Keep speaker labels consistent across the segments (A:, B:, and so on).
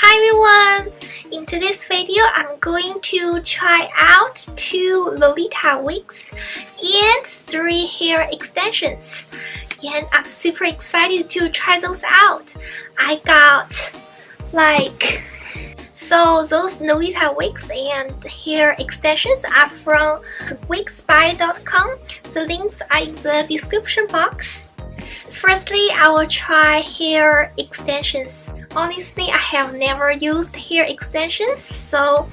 A: Hi everyone! In today's video, I'm going to try out 2 Lolita wigs and 3 hair extensions. And I'm super excited to try those out. I got those Lolita wigs and hair extensions are from Wigsbuy.com. The links are in the description box. Firstly, I will try hair extensions. Honestly, I have never used hair extensions, so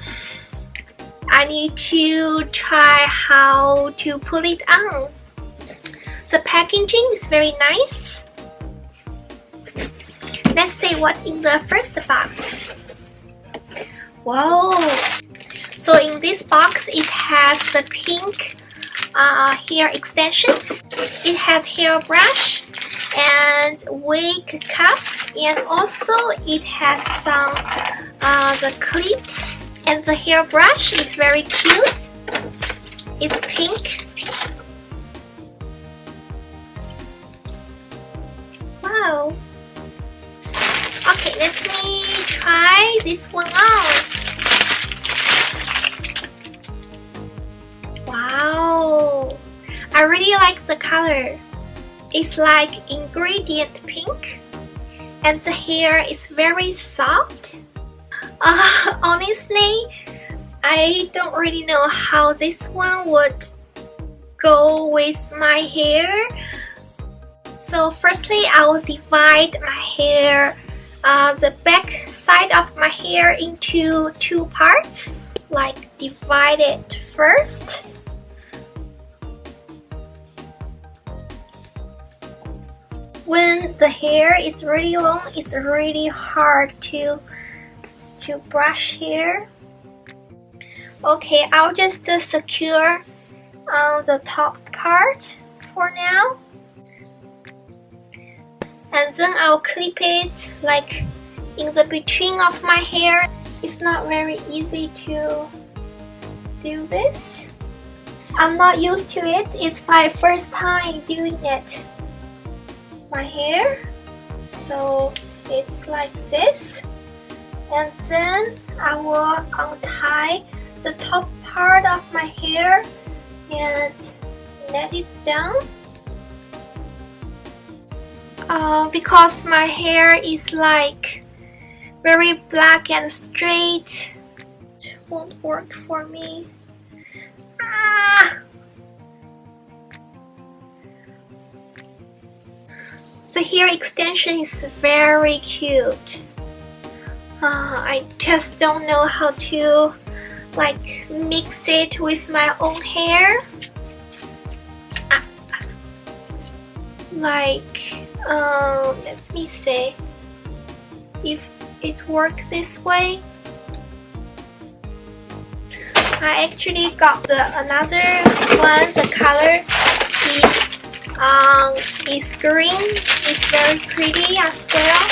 A: I need to try how to put it on. The packaging is very nice. Let's see what's in the first box. Whoa! So in this box, it has the pink hair extensions. It has hair brush and wig cups, and also it has some the clips, and the hair brush is very cute. It's pink. Wow. Okay, let me try this one on. Wow, I really like the color. It's like ingredient pink, and the hair is very soft. Honestly, I don't really know how this one would go with my hair. So firstly, I will divide my hair, the back side of my hair into 2 parts. Like divide it first. When the hair is really long, it's really hard to brush here. Okay, I'll just secure the top part for now. And then I'll clip it like in the between of my hair. It's not very easy to do this. I'm not used to it. It's my first time doing it. My hair, so it's like this, and then I will untie the top part of my hair and let it down. Because my hair is like very black and straight, it won't work for me. The hair extension is very cute. I just don't know how to mix it with my own hair. Let me see if it works this way. I actually got another one. The color is green. It's very pretty as well.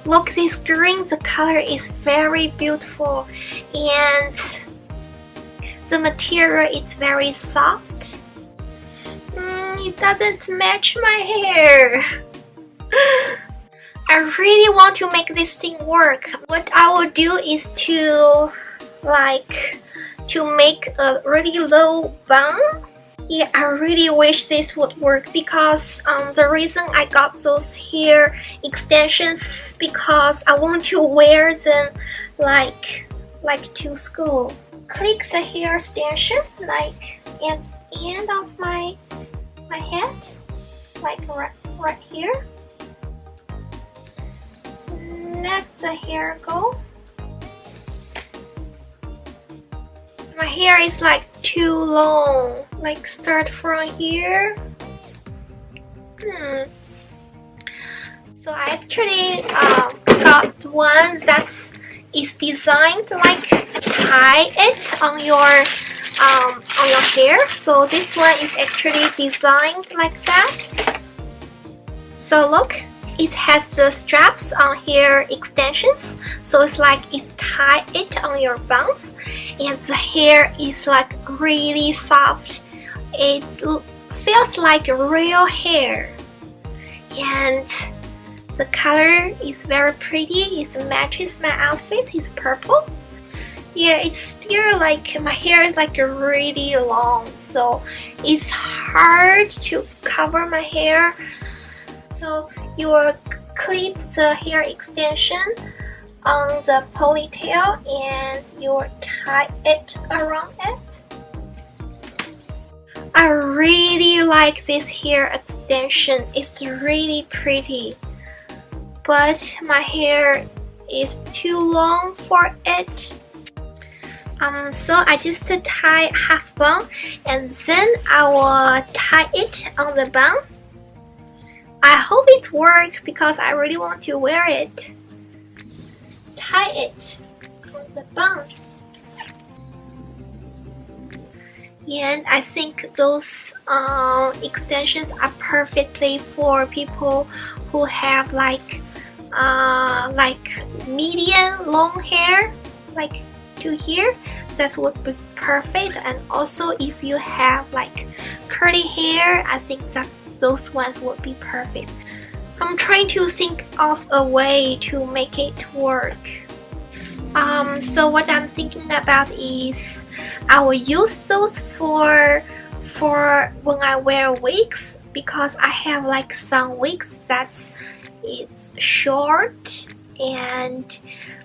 A: Look, this green, the color is very beautiful, and the material is very soft. It doesn't match my hair. I really want to make this thing work. What I will do is to make a really low bun. Yeah, I really wish this would work, because the reason I got those hair extensions because I want to wear them like to school. Click the hair extension like at the end of my head, like right here. Let the hair go. My hair is too long. Start from here. So I actually got one that is designed tie it on your hair. So this one is actually designed like that. So look, it has the straps on hair extensions. So it's it tie it on your buns, and the hair is really soft. It feels like real hair, and The color is very pretty. It matches my outfit. It's purple. Yeah, it's still like my hair is like really long, so it's hard to cover my hair. So you will clip the hair extension on the ponytail and you will tie it around it. I really like this hair extension. It's really pretty, but my hair is too long for it. So I just tie half bun and then I will tie it on the bun. I hope it works because I really want to wear it. Tie it on the bun. And I think those extensions are perfectly for people who have like medium long hair, like to here. That would be perfect. And also if you have like curly hair, I think those ones would be perfect. I'm trying to think of a way to make it work. So what I'm thinking about is I will use those for when I wear wigs, because I have like some wigs it's short and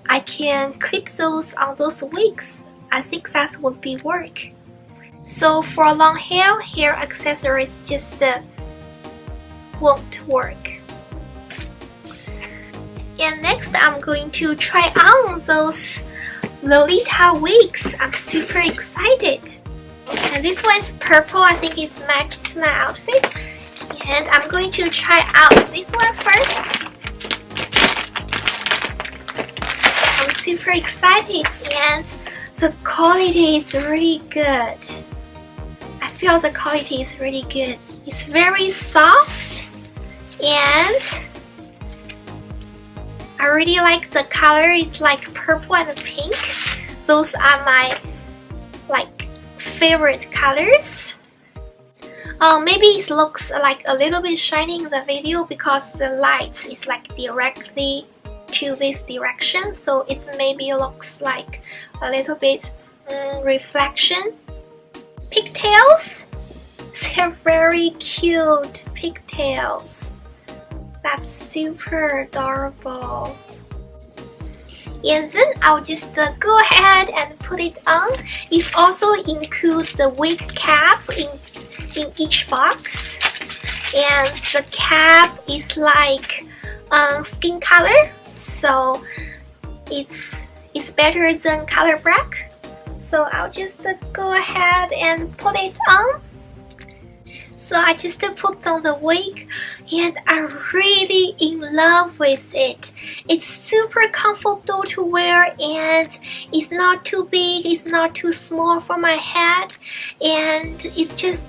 A: I can clip those on those wigs. I think that would be work. So for long hair accessories just won't work. And next I'm going to try on those Lolita wigs. I'm super excited. And this one's purple. I think it matches my outfit. And I'm going to try out this one first. I'm super excited and the quality is really good. I feel the quality is really good. It's very soft and I really like the color. It's like purple and pink. Those are my like favorite colors. Maybe it looks like a little bit shiny in the video because the light is like directly to this direction, so it maybe looks like a little bit reflection. Pigtails, they're very cute pigtails. That's super adorable. And then I'll just go ahead and put it on. It also includes the wig cap in each box, and the cap is like skin color, so it's better than color black. So I'll just go ahead and put it on. So I just put on the wig and I'm really in love with it. It's super comfortable to wear and it's not too big, it's not too small for my head, and it just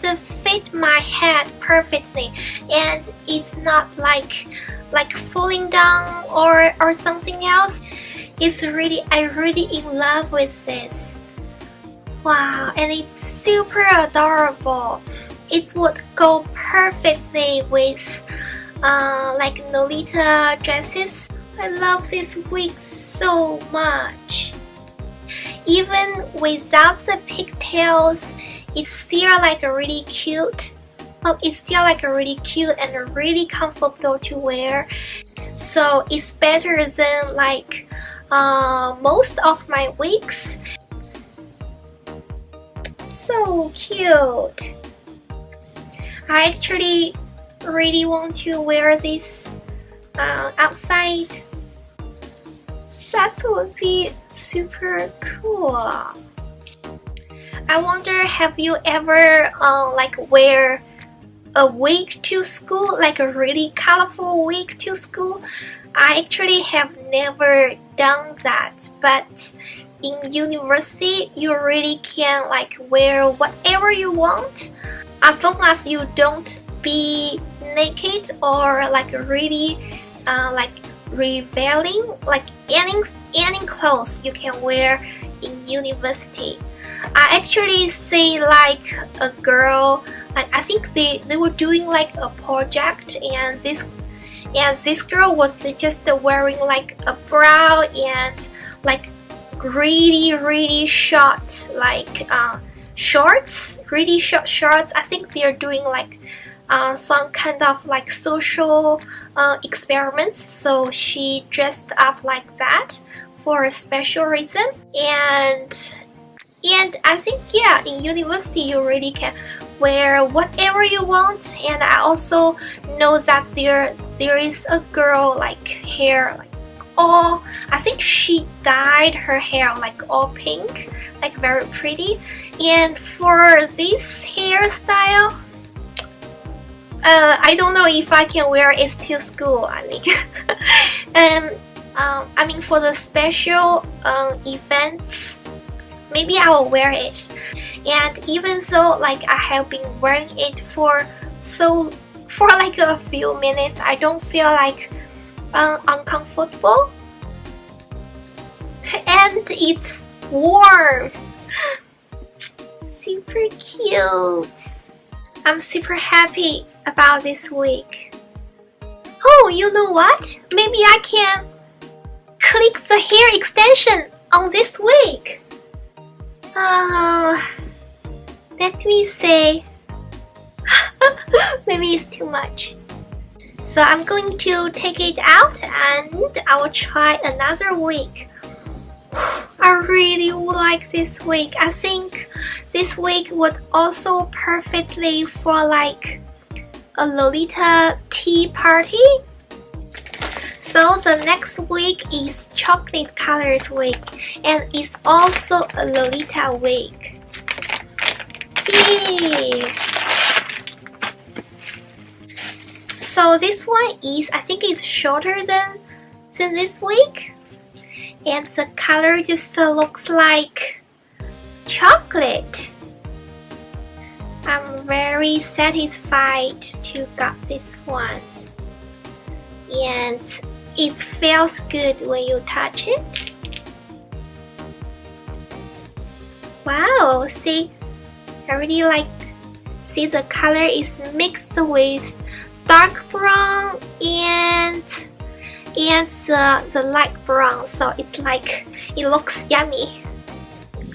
A: fit my head perfectly, and it's not like falling down or something else. I'm really in love with this. Wow, and it's super adorable. It would go perfectly with like Lolita dresses. I love this wig so much. Even without the pigtails, it's still like really cute. Oh, it's still like really cute and really comfortable to wear. So it's better than like most of my wigs. So cute. I actually really want to wear this outside. That would be super cool. I wonder, have you ever like wear a wig to school, like a really colorful wig to school? I actually have never done that, but in university you really can like wear whatever you want, as long as you don't be naked or like really like revealing, like any clothes you can wear in university. I actually see like a girl, like I think they were doing like a project, and and this girl was just wearing like a bra and like really short like shorts, really short shorts. I think they're doing like some kind of like social experiments, so she dressed up like that for a special reason. And I think, yeah, in university you really can wear whatever you want. And I also know that there is a girl like hair like all, I think she dyed her hair like all pink, like very pretty. And for this hairstyle, I don't know if I can wear it to school, I think. And I mean, for the special events, maybe I will wear it. And even though like I have been wearing it for like a few minutes, I don't feel like uncomfortable. And it's warm. Super cute. I'm super happy about this wig. Oh, you know what? Maybe I can click the hair extension on this wig. Let me say. Maybe it's too much. So I'm going to take it out and I will try another wig. I really would like this wig. I think this wig would also perfectly for like a Lolita tea party. So the next wig is chocolate colors wig, and it's also a Lolita wig. Yay! So this one is, I think it's shorter than this wig, and the color just looks like chocolate. I'm very satisfied to get this one, and it feels good when you touch it. Wow, see, I really like, see the color is mixed with dark brown and the light brown, so it's like, it looks yummy.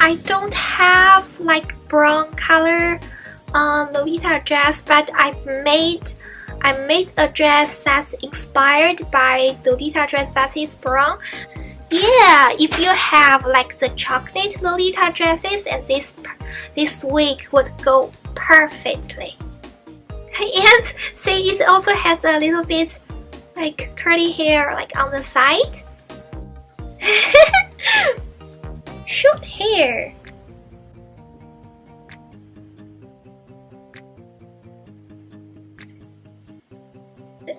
A: I don't have like brown color Lolita dress, but I made a dress that's inspired by Lolita dress that is brown. Yeah, if you have like the chocolate Lolita dresses, and this wig would go perfectly. And see, it also has a little bit like curly hair like on the side. Short hair.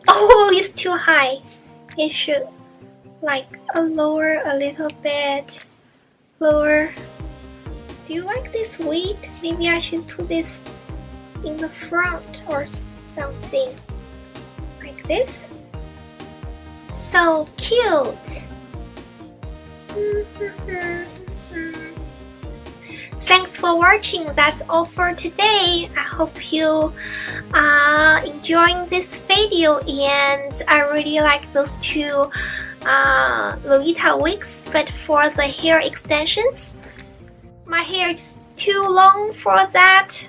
A: Oh, it's too high. It should like lower a little bit. Lower. Do you like this wig? Maybe I should put this in the front or something like this. So cute. Thanks for watching. That's all for today. I hope you are enjoying this video, and I really like those two Lolita wigs. But for the hair extensions, my hair is too long for that